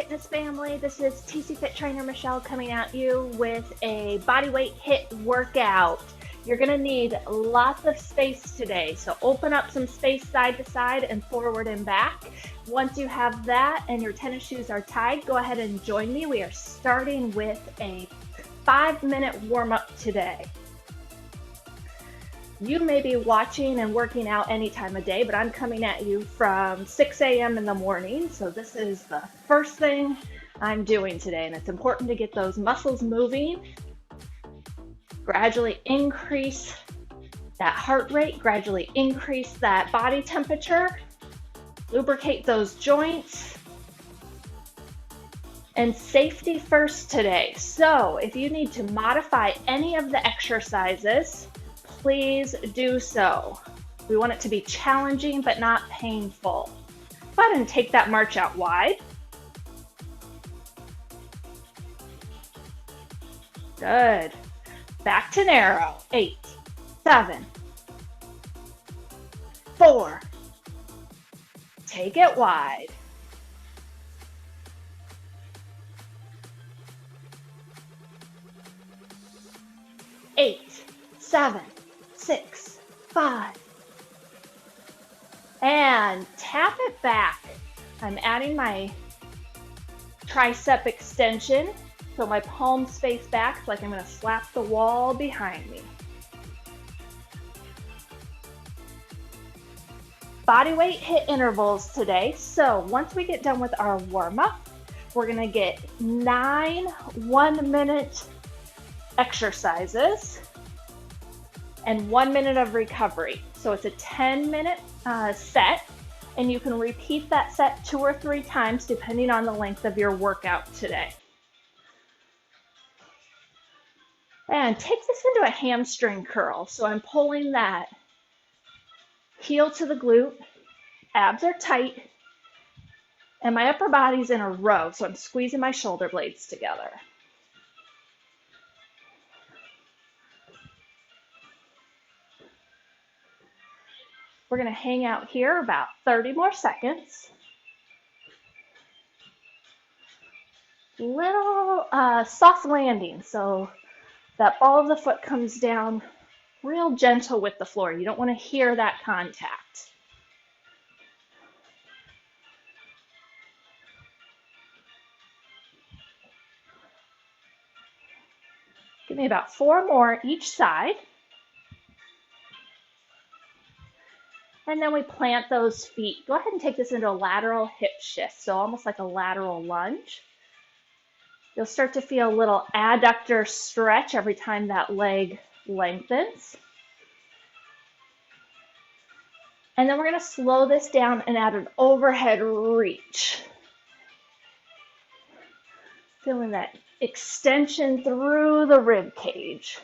Fitness family. This is TC Fit Trainer Michelle coming at you with a Bodyweight HIIT workout. You're going to need lots of space today, so open up some space side to side and forward and back. Once you have that and your tennis shoes are tied, go ahead and join me. We are starting with a 5-minute warm-up today. You may be watching and working out any time of day, but I'm coming at you from 6 a.m. in the morning. So this is the first thing I'm doing today, and it's important to get those muscles moving. Gradually increase that heart rate, gradually increase that body temperature, lubricate those joints, and safety first today. So if you need to modify any of the exercises, please do so. We want it to be challenging but not painful. Go ahead and take that march out wide. Good. Back to narrow. 8, 7, 4. Take it wide. 8, 7, 6, 5. And tap it back. I'm adding my tricep extension so my palms face back. It's like I'm going to slap the wall behind me. Bodyweight HIIT intervals today. So once we get done with our warm-up, we're going to get 9 1-minute exercises and 1 minute of recovery. So it's a 10-minute set, and you can repeat that set 2 or 3 times depending on the length of your workout today. And take this into a hamstring curl. So I'm pulling that heel to the glute, abs are tight, and my upper body's in a row, so I'm squeezing my shoulder blades together. We're going to hang out here about 30 more seconds. Little soft landing, so that ball of the foot comes down real gentle with the floor. You don't want to hear that contact. Give me about 4 more each side. And then we plant those feet. Go ahead and take this into a lateral hip shift, so almost like a lateral lunge. You'll start to feel a little adductor stretch every time that leg lengthens. And then we're going to slow this down and add an overhead reach. Feeling that extension through the rib cage.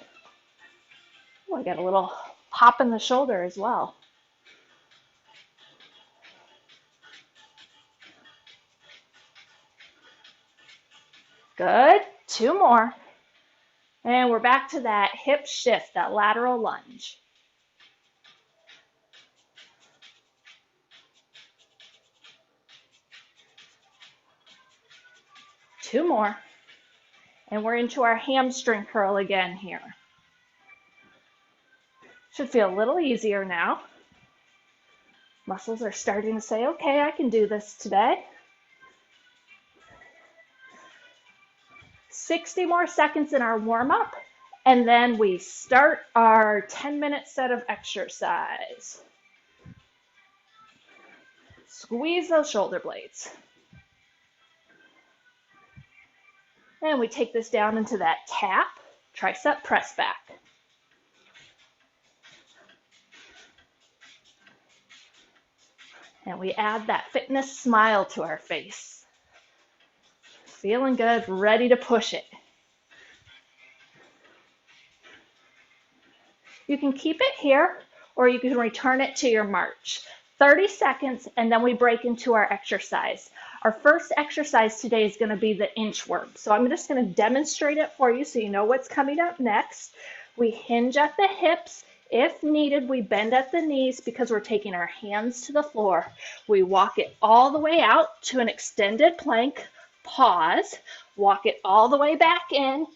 Oh, I got a little pop in the shoulder as well. Good. 2 more. And we're back to that hip shift, that lateral lunge. Two more. And we're into our hamstring curl again here. Should feel a little easier now. Muscles are starting to say, okay, I can do this today. 60 more seconds in our warm-up, and then we start our 10-minute set of exercise. Squeeze those shoulder blades. And we take this down into that tap, tricep press back. And we add that fitness smile to our face. Feeling good, ready to push it. You can keep it here, or you can return it to your march. 30 seconds, and then we break into our exercise. Our first exercise today is going to be the inchworm. So I'm just going to demonstrate it for you so you know what's coming up next. We hinge at the hips. If needed, we bend at the knees because we're taking our hands to the floor. We walk it all the way out to an extended plank, pause, walk it all the way back in,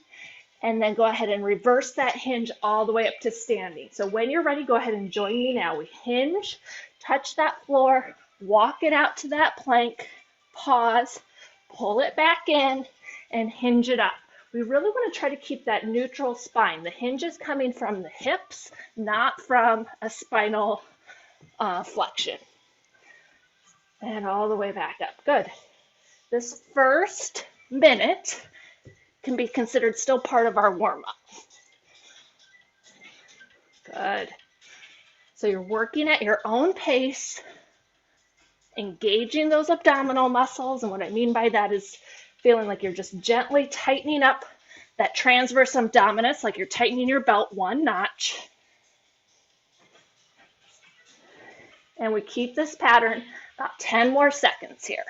and then go ahead and reverse that hinge all the way up to standing. So when you're ready, go ahead and join me now. We hinge, touch that floor, walk it out to that plank, pause, pull it back in, and hinge it up. We really want to try to keep that neutral spine. The hinge is coming from the hips, not from a spinal flexion. And all the way back up. Good. This first minute can be considered still part of our warm-up. Good. So you're working at your own pace, engaging those abdominal muscles. And what I mean by that is feeling like you're just gently tightening up that transverse abdominis, like you're tightening your belt one notch. And we keep this pattern about 10 more seconds here.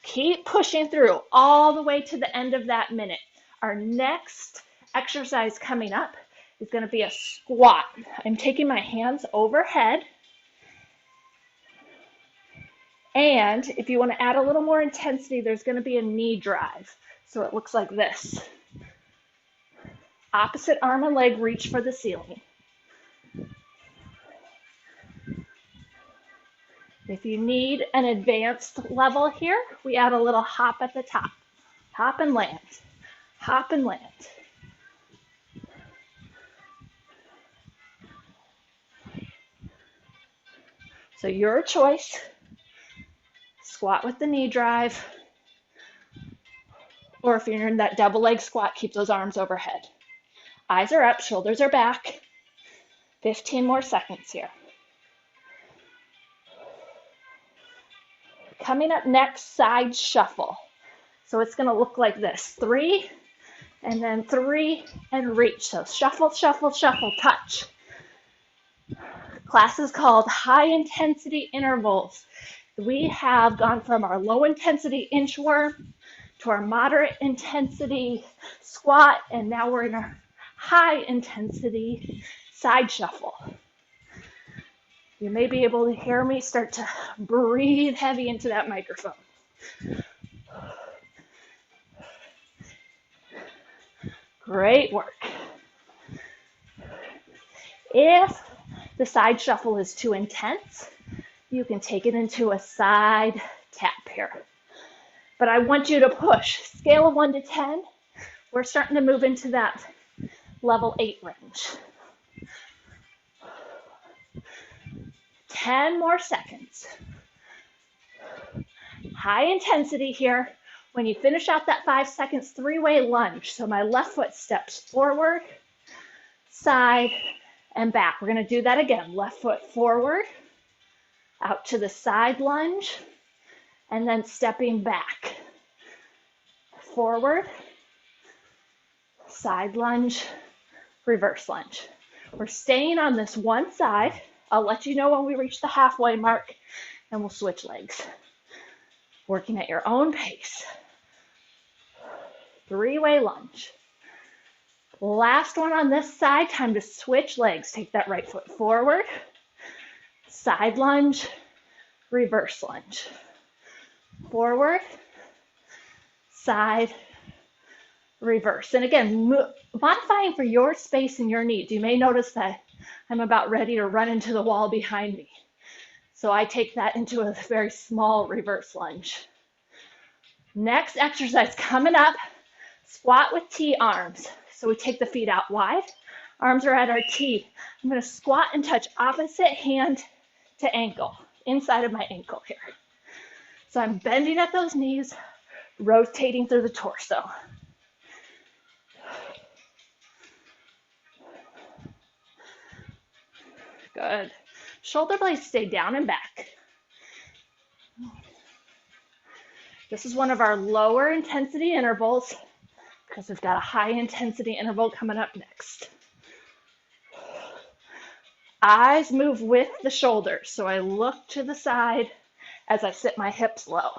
Keep pushing through all the way to the end of that minute. Our next exercise coming up is going to be a squat. I'm taking my hands overhead. And if you want to add a little more intensity, there's going to be a knee drive. So it looks like this. Opposite arm and leg reach for the ceiling. If you need an advanced level here, we add a little hop at the top. Hop and land. Hop and land. So your choice. Squat with the knee drive. Or if you're in that double leg squat, keep those arms overhead. Eyes are up, shoulders are back. 15 more seconds here. Coming up next, side shuffle. So it's going to look like this. 3, and then 3, and reach. So shuffle, shuffle, shuffle, touch. Class is called high intensity intervals. We have gone from our low intensity inchworm to our moderate intensity squat, and now we're in our high intensity side shuffle. You may be able to hear me start to breathe heavy into that microphone. Great work. If the side shuffle is too intense, you can take it into a side tap here. But I want you to push. Scale of 1 to 10, we're starting to move into that level 8 range. 10 more seconds. High intensity here. When you finish out that 5 seconds, 3-way lunge. So my left foot steps forward, side, and back. We're going to do that again. Left foot forward, out to the side lunge, and then stepping back. Forward, side lunge, reverse lunge. We're staying on this one side. I'll let you know when we reach the halfway mark, and we'll switch legs. Working at your own pace. 3-way lunge. Last one on this side, time to switch legs. Take that right foot forward, side lunge, reverse lunge. Forward, side, reverse. And again, modifying for your space and your needs. You may notice that I'm about ready to run into the wall behind me. So I take that into a very small reverse lunge. Next exercise coming up, squat with T arms. So we take the feet out wide, arms are at our T. I'm going to squat and touch opposite hand to ankle, inside of my ankle here. So I'm bending at those knees, rotating through the torso. Good. Shoulder blades stay down and back. This is one of our lower intensity intervals because we've got a high intensity interval coming up next. Eyes move with the shoulders, so I look to the side as I sit my hips low.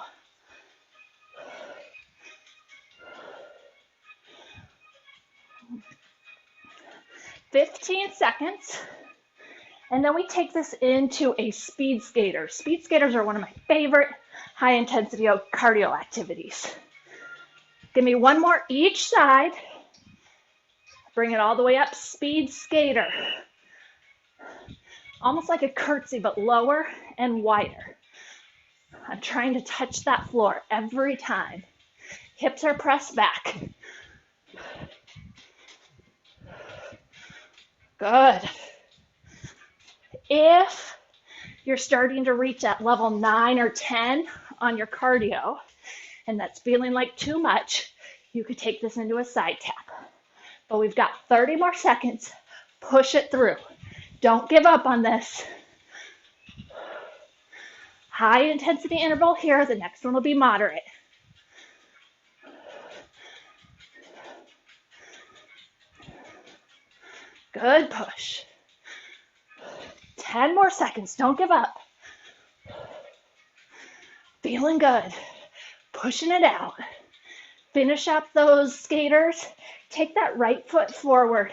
"15 seconds. And then we take this into a speed skater. Speed skaters are one of my favorite high intensity cardio activities. Give me one more each side. Bring it all the way up, speed skater. Almost like a curtsy, but lower and wider. I'm trying to touch that floor every time. Hips are pressed back. Good. If you're starting to reach at level 9 or 10 on your cardio, and that's feeling like too much, you could take this into a side tap. But we've got 30 more seconds. Push it through. Don't give up on this. High intensity interval here. The next one will be moderate. Good push. 10 more seconds. Don't give up. Feeling good. Pushing it out. Finish up those skaters. Take that right foot forward.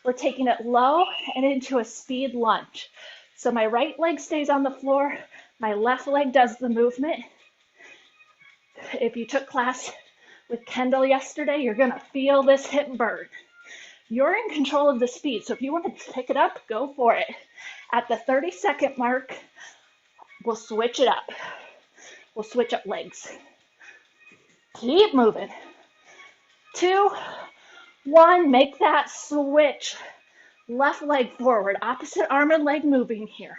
We're taking it low and into a speed lunge. So my right leg stays on the floor. My left leg does the movement. If you took class with Kendall yesterday, you're going to feel this hip burn. You're in control of the speed. So if you want to pick it up, go for it. At the 30-second mark, we'll switch it up. We'll switch up legs. Keep moving. 2, 1, make that switch. Left leg forward, opposite arm and leg moving here.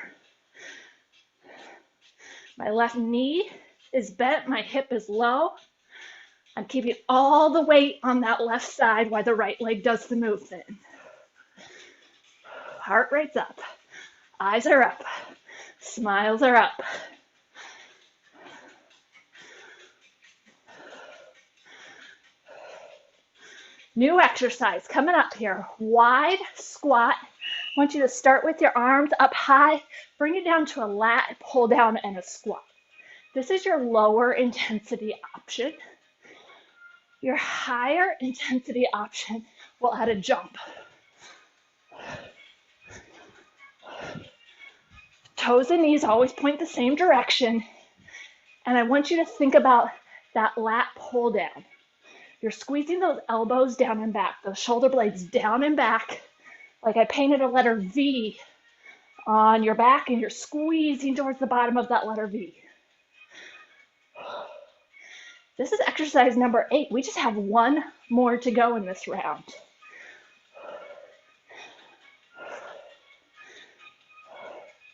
My left knee is bent, my hip is low. I'm keeping all the weight on that left side while the right leg does the movement. Heart rate's up, eyes are up, smiles are up. New exercise coming up here. Wide squat. I want you to start with your arms up high. Bring it down to a lat, pull down, and a squat. This is your lower intensity option. Your higher intensity option will add a jump. Toes and knees always point the same direction. And I want you to think about that lat pull down. You're squeezing those elbows down and back, those shoulder blades down and back, like I painted a letter V on your back, and you're squeezing towards the bottom of that letter V. This is exercise number 8. We just have one more to go in this round.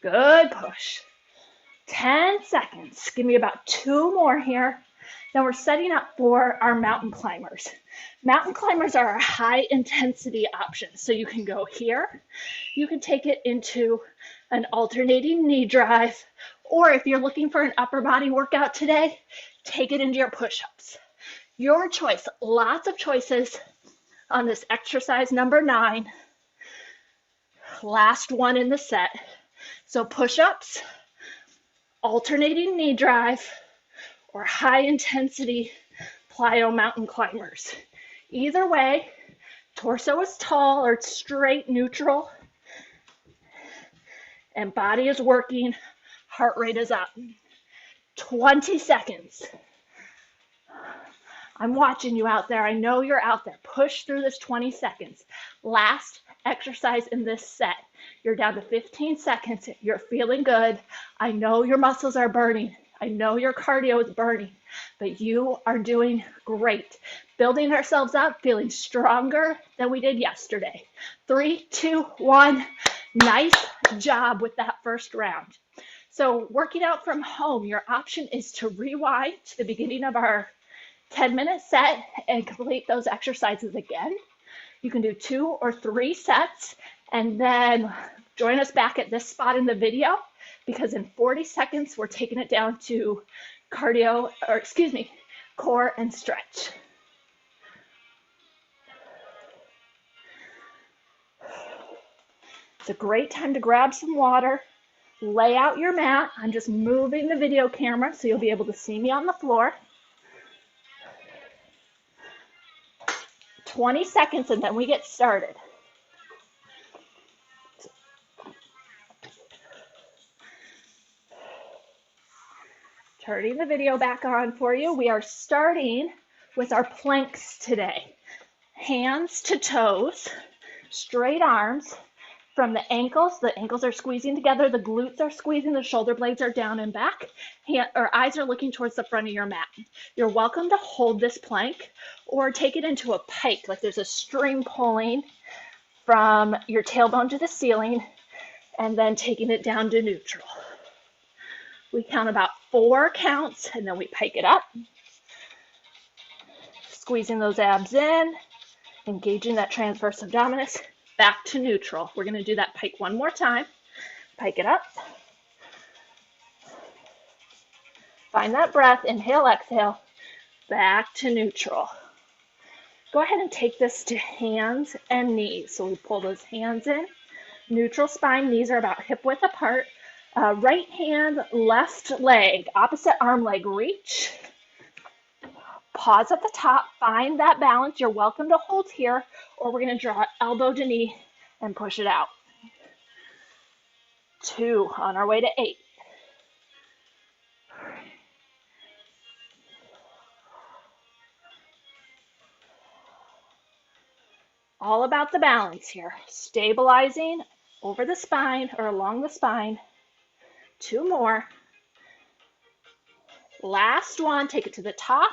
Good push. 10 seconds. Give me about 2 more here. Now we're setting up for our mountain climbers. Mountain climbers are a high intensity option. So you can go here. You can take it into an alternating knee drive. Or if you're looking for an upper body workout today, take it into your push-ups. Your choice. Lots of choices on this exercise number 9. Last one in the set. So push-ups, alternating knee drive, or high intensity plyo mountain climbers. Either way, torso is tall or it's straight neutral, and body is working, heart rate is up. 20 seconds. I'm watching you out there. I know you're out there. Push through this 20 seconds. Last exercise in this set. You're down to 15 seconds. You're feeling good. I know your muscles are burning. I know your cardio is burning, but you are doing great. Building ourselves up, feeling stronger than we did yesterday. 3, 2, 1. Nice job with that first round. So working out from home, your option is to rewind to the beginning of our 10-minute set and complete those exercises again. You can do 2 or 3 sets and then join us back at this spot in the video, because in 40 seconds, we're taking it down to core and stretch. It's a great time to grab some water, lay out your mat. I'm just moving the video camera so you'll be able to see me on the floor. 20 seconds and then we get started. Turning the video back on for you. We are starting with our planks today. Hands to toes, straight arms from the ankles. The ankles are squeezing together, the glutes are squeezing, the shoulder blades are down and back. Eyes are looking towards the front of your mat. You're welcome to hold this plank or take it into a pike, like there's a string pulling from your tailbone to the ceiling and then taking it down to neutral. We count about 4 counts and then we pike it up. Squeezing those abs in, engaging that transverse abdominis, back to neutral. We're going to do that pike one more time. Pike it up. Find that breath, inhale, exhale, back to neutral. Go ahead and take this to hands and knees. So we pull those hands in, neutral spine, knees are about hip width apart. Right hand, left leg, opposite arm leg reach. Pause at the top, find that balance. You're welcome to hold here, or we're going to draw elbow to knee and push it out. 2, on our way to 8. All about the balance here. Stabilizing over the spine or along the spine. 2 more. Last one, take it to the top,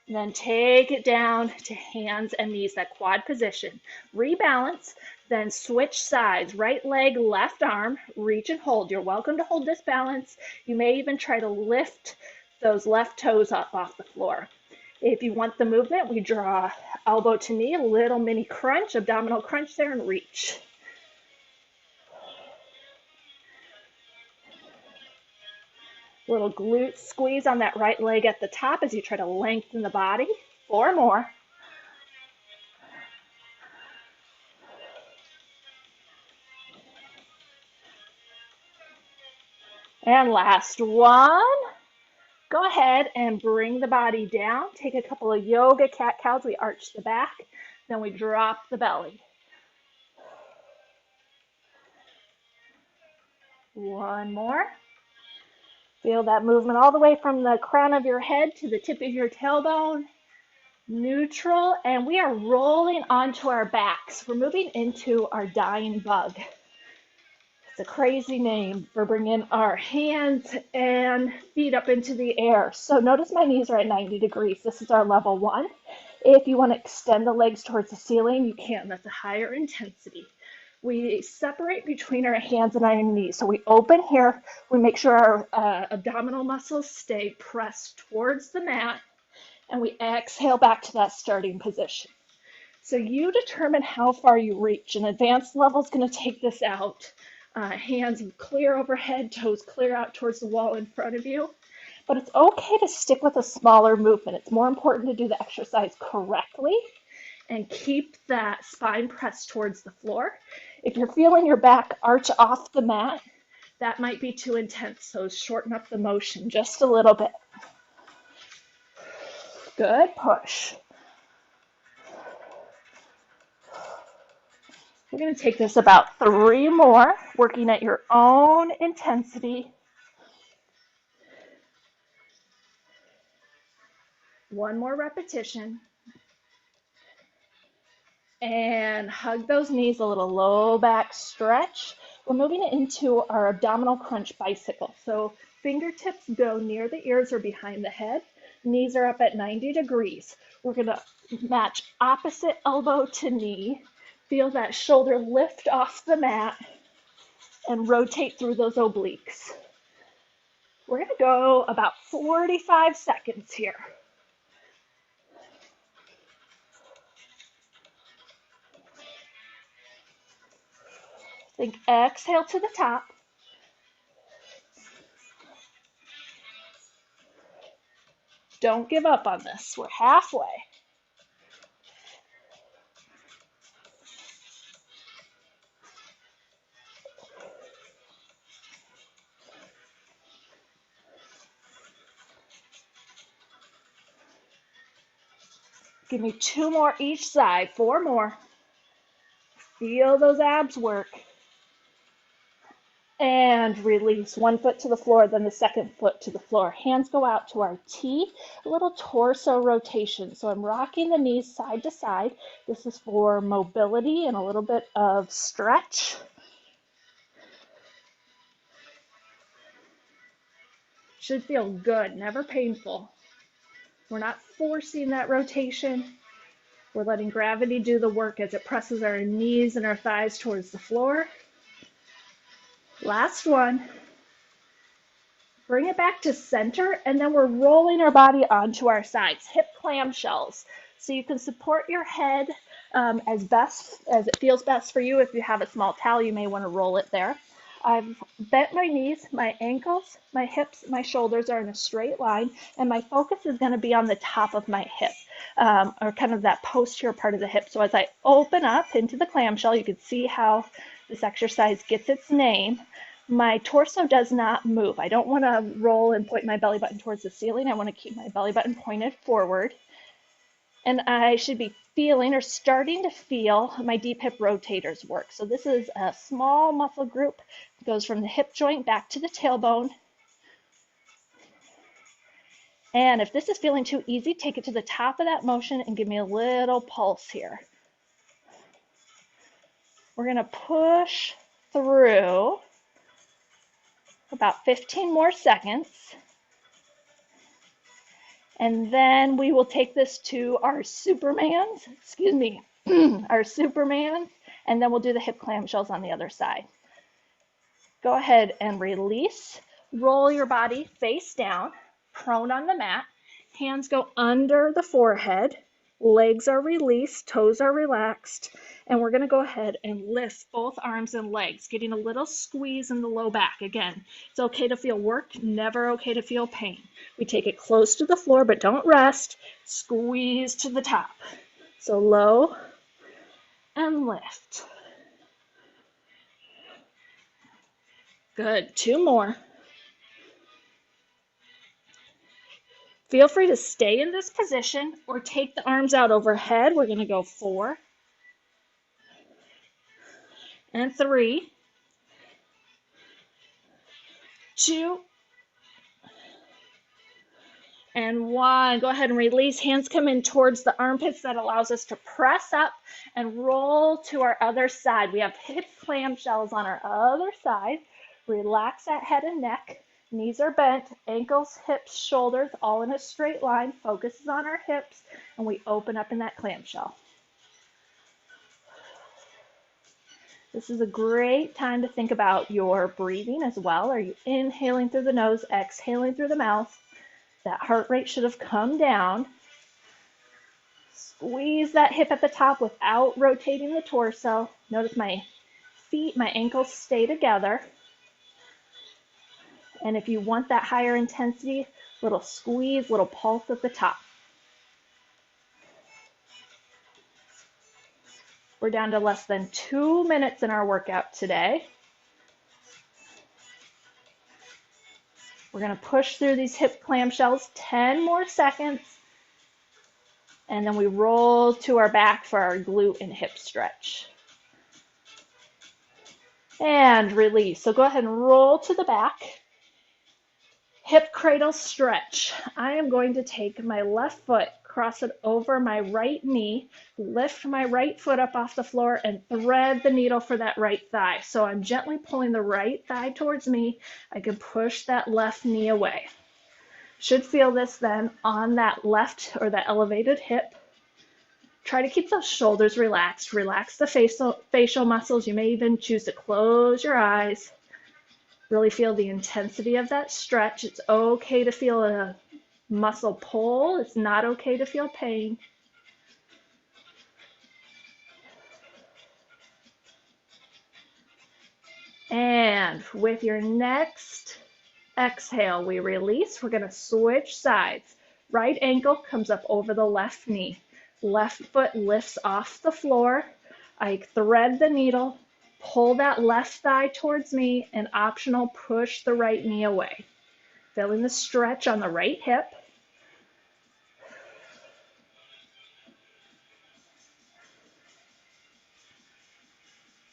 and then take it down to hands and knees, that quad position. Rebalance, then switch sides. Right leg, left arm, reach and hold. You're welcome to hold this balance. You may even try to lift those left toes up off the floor. If you want the movement, we draw elbow to knee, a little mini crunch, abdominal crunch there, and reach. Little glute squeeze on that right leg at the top as you try to lengthen the body. 4 more. And last one. Go ahead and bring the body down. Take a couple of yoga cat-cows. We arch the back, then we drop the belly. 1 more. Feel that movement all the way from the crown of your head to the tip of your tailbone. Neutral, and we are rolling onto our backs. We're moving into our dying bug. It's a crazy name for bringing our hands and feet up into the air. So notice my knees are at 90 degrees. This is our level 1. If you want to extend the legs towards the ceiling, you can. That's a higher intensity. We separate between our hands and our knees. So we open here. We make sure our abdominal muscles stay pressed towards the mat. And we exhale back to that starting position. So you determine how far you reach. An advanced level is going to take this out. Hands clear overhead, toes clear out towards the wall in front of you. But it's okay to stick with a smaller movement. It's more important to do the exercise correctly and keep that spine pressed towards the floor. If you're feeling your back arch off the mat, that might be too intense. So shorten up the motion just a little bit. Good, push. We're going to take this about 3 more, working at your own intensity. 1 more repetition. And hug those knees, a little low back stretch. We're moving into our abdominal crunch bicycle. So fingertips go near the ears or behind the head. Knees are up at 90 degrees. We're going to match opposite elbow to knee. Feel that shoulder lift off the mat and rotate through those obliques. We're going to go about 45 seconds here. Think exhale to the top. Don't give up on this. We're halfway. Give me 2 more each side, 4 more. Feel those abs work. And release. One foot to the floor, then the second foot to the floor. Hands go out to our T, a little torso rotation. So I'm rocking the knees side to side. This is for mobility and a little bit of stretch. Should feel good, never painful. We're not forcing that rotation. We're letting gravity do the work as it presses our knees and our thighs towards the floor. Last one. Bring it back to center, and then we're rolling our body onto our sides, hip clamshells. So you can support your head as best as it feels best for you. If you have a small towel, you may want to roll it there. I've bent my knees, my ankles, my hips, my shoulders are in a straight line, and my focus is going to be on the top of my hip, or kind of that posterior part of the hip. So as I open up into the clamshell, you can see how this exercise gets its name. My torso does not move. I don't want to roll and point my belly button towards the ceiling. I want to keep my belly button pointed forward. And I should be feeling or starting to feel my deep hip rotators work. So this is a small muscle group. It goes from the hip joint back to the tailbone. And if this is feeling too easy, take it to the top of that motion and give me a little pulse here. We're going to push through about 15 more seconds. And then we will take this to our Supermans, our Supermans, and then we'll do the hip clamshells on the other side. Go ahead and release. Roll your body face down, prone on the mat. Hands go under the forehead. Legs are released, toes are relaxed, and we're going to go ahead and lift both arms and legs, getting a little squeeze in the low back. Again, it's okay to feel work, never okay to feel pain. We take it close to the floor, but don't rest. Squeeze to the top. So low and lift. Good. 2 more. Feel free to stay in this position or take the arms out overhead. We're going to go 4 and 3, 2 and 1. Go ahead and release. Hands come in towards the armpits. That allows us to press up and roll to our other side. We have hip clamshells on our other side. Relax that head and neck. Knees are bent, ankles, hips, shoulders, all in a straight line. Focus is on our hips, and we open up in that clamshell. This is a great time to think about your breathing as well. Are you inhaling through the nose, exhaling through the mouth? That heart rate should have come down. Squeeze that hip at the top without rotating the torso. Notice my feet, my ankles stay together. And if you want that higher intensity, little squeeze, little pulse at the top. We're down to less than 2 minutes in our workout today. We're going to push through these hip clamshells 10 more seconds. And then we roll to our back for our glute and hip stretch. And release. So go ahead and roll to the back. Hip cradle stretch. I am going to take my left foot, cross it over my right knee, lift my right foot up off the floor, and thread the needle for that right thigh. So I'm gently pulling the right thigh towards me. I can push that left knee away. Should feel this then on that left or that elevated hip. Try to keep those shoulders relaxed. Relax the facial muscles. You may even choose to close your eyes. Really feel the intensity of that stretch. It's okay to feel a muscle pull. It's not okay to feel pain. And with your next exhale, we release. We're going to switch sides. Right ankle comes up over the left knee. Left foot lifts off the floor. I thread the needle. Pull that left thigh towards me, and optional, push the right knee away. Feeling the stretch on the right hip.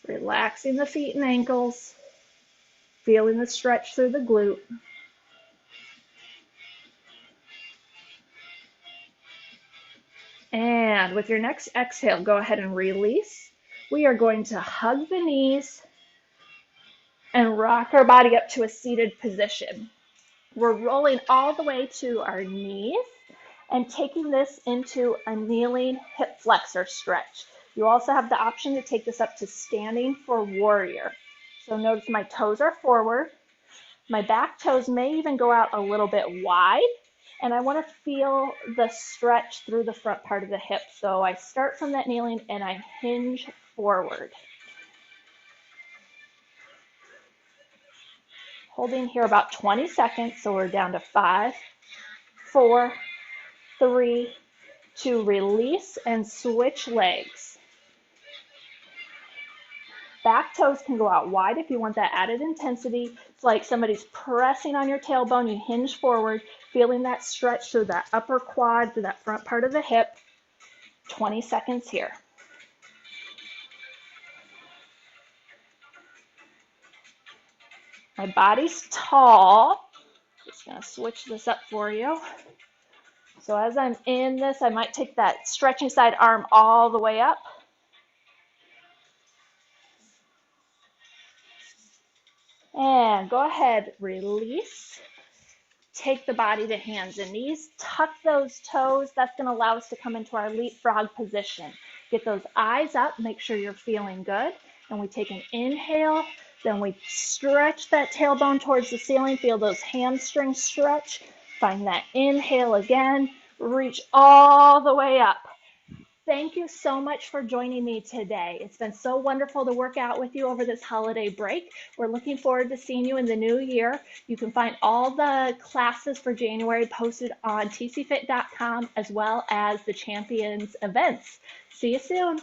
Relaxing the feet and ankles. Feeling the stretch through the glute. And with your next exhale, go ahead and release. We are going to hug the knees and rock our body up to a seated position. We're rolling all the way to our knees and taking this into a kneeling hip flexor stretch. You also have the option to take this up to standing for warrior. So notice my toes are forward. My back toes may even go out a little bit wide. And I want to feel the stretch through the front part of the hip. So I start from that kneeling and I hinge forward. Holding here about 20 seconds. So we're down to 5, 4, 3, 2, release and switch legs. Back toes can go out wide if you want that added intensity. It's like somebody's pressing on your tailbone. You hinge forward, feeling that stretch through that upper quad, through that front part of the hip. 20 seconds here. My body's tall. Just going to switch this up for you. So as I'm in this, I might take that stretching side arm all the way up. And go ahead, release. Take the body to hands and knees. Tuck those toes. That's going to allow us to come into our leapfrog position. Get those eyes up. Make sure you're feeling good. And we take an inhale. Then we stretch that tailbone towards the ceiling. Feel those hamstrings stretch. Find that inhale again. Reach all the way up. Thank you so much for joining me today. It's been so wonderful to work out with you over this holiday break. We're looking forward to seeing you in the new year. You can find all the classes for January posted on tcfit.com as well as the Champions events. See you soon.